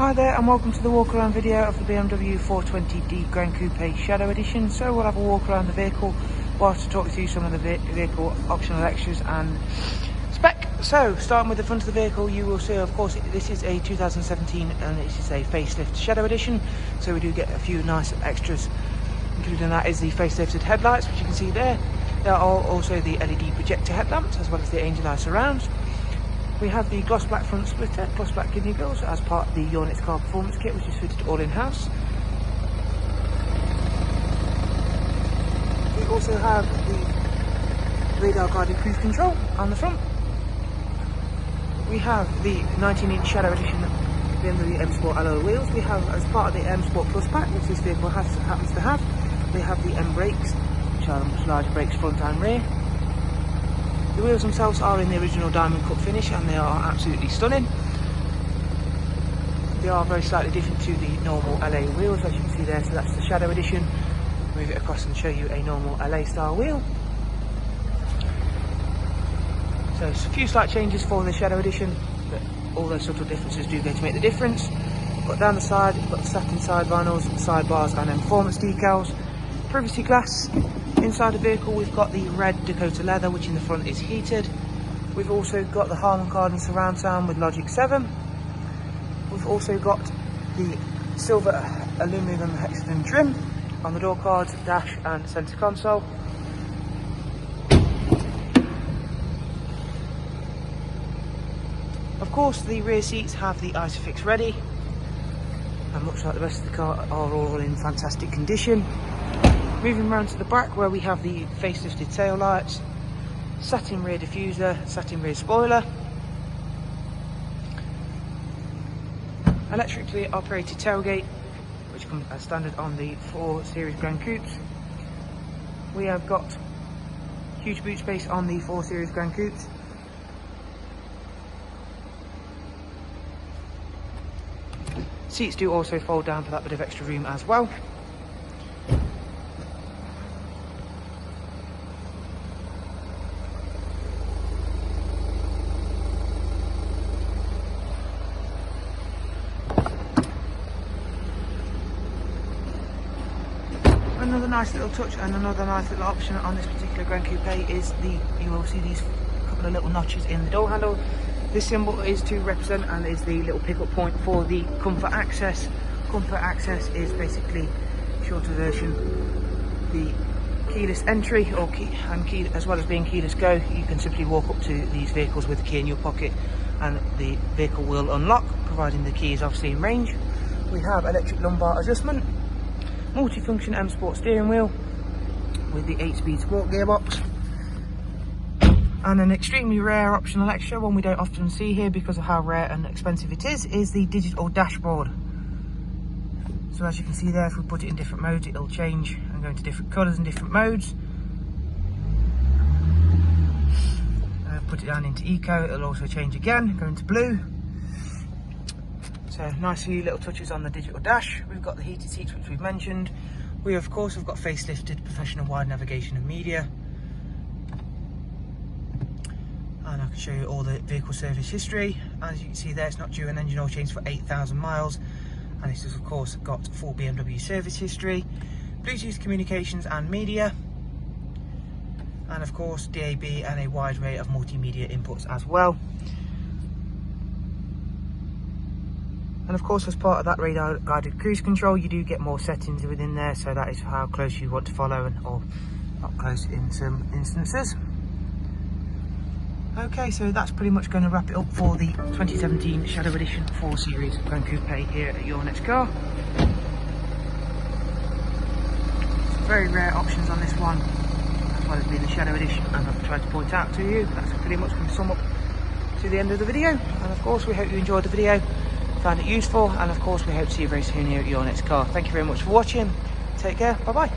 Hi there and welcome to the walk around video of the BMW 420d Grand Coupe Shadow Edition. So we'll have a walk around the vehicle whilst I talk you through some of the vehicle optional extras and spec. So starting with the front of the vehicle, you will see of course this is a 2017 and this is a facelift Shadow Edition. So we do get a few nice extras, including that is the facelifted headlights, which you can see there. There are also the LED projector headlamps as well as the angel eye surrounds. We have the gloss black front splitter, gloss black kidney grills as part of the Your Next Car performance kit, which is fitted all in-house. We also have the radar guided cruise control on the front. We have the 19-inch Shadow Edition BMW M Sport alloy wheels. We have, as part of the M Sport Plus pack, which this vehicle happens to have, we have the M brakes, which are much larger brakes front and rear. The wheels themselves are in the original diamond cut finish and they are absolutely stunning. They are very slightly different to the normal LA wheels, as you can see there. So that's the Shadow Edition. Move it across and show you a normal LA style wheel. So a few slight changes for the Shadow Edition, but all those subtle differences do go to make the difference. Got down the side, we've got the satin side vinyls, sidebars and then performance decals. Privacy glass. Inside the vehicle we've got the red Dakota leather, which in the front is heated. We've also got the Harman Kardon surround sound with Logic 7. We've also got the silver aluminium hexagon trim on the door cards, dash and centre console. Of course the rear seats have the ISOFIX ready, and much like the rest of the car are all in fantastic condition. Moving around to the back where we have the facelifted tail lights, satin rear diffuser, satin rear spoiler, electrically operated tailgate, which comes as standard on the 4 Series Grand Coupes. We have got huge boot space on the 4 Series Grand Coupes. Seats do also fold down for that bit of extra room as well. Another nice little touch and another nice little option on this particular Grand Coupe is you will see these couple of little notches in the door handle. This symbol is to represent and is the little pickup point for the comfort access. Comfort access is basically shorter version, the keyless entry or key, as well as being keyless go. You can simply walk up to these vehicles with the key in your pocket and the vehicle will unlock, providing the key is obviously in range. We have electric lumbar adjustment, multi-function M Sport steering wheel with the 8-speed sport gearbox, and an extremely rare optional extra, one we don't often see here because of how rare and expensive it is the digital dashboard. So as you can see there, if we put it in different modes, it'll change and go into different colours and different modes. Put it down into eco, it'll also change again, go into blue. So nice few little touches on the digital dash. We've got the heated seats, which we've mentioned. We of course have got facelifted professional wide navigation and media. And I can show you all the vehicle service history. As you can see there, it's not due an engine oil change for 8,000 miles. And this has of course got full BMW service history, Bluetooth communications and media. And of course DAB and a wide array of multimedia inputs as well. And of course, as part of that radar guided cruise control, you do get more settings within there, so that is how close you want to follow or not close in some instances. Okay, so that's pretty much going to wrap it up for the 2017 Shadow Edition 4 Series Grand Coupe here at Your Next Car. Some very rare options on this one, as well as being the Shadow Edition, and I've tried to point out to you. That's pretty much going to sum up to the end of the video. And of course, we hope you enjoyed the video, found it useful, and of course we hope to see you very soon here at Your Next Car. Thank you very much for watching. Take care. Bye bye.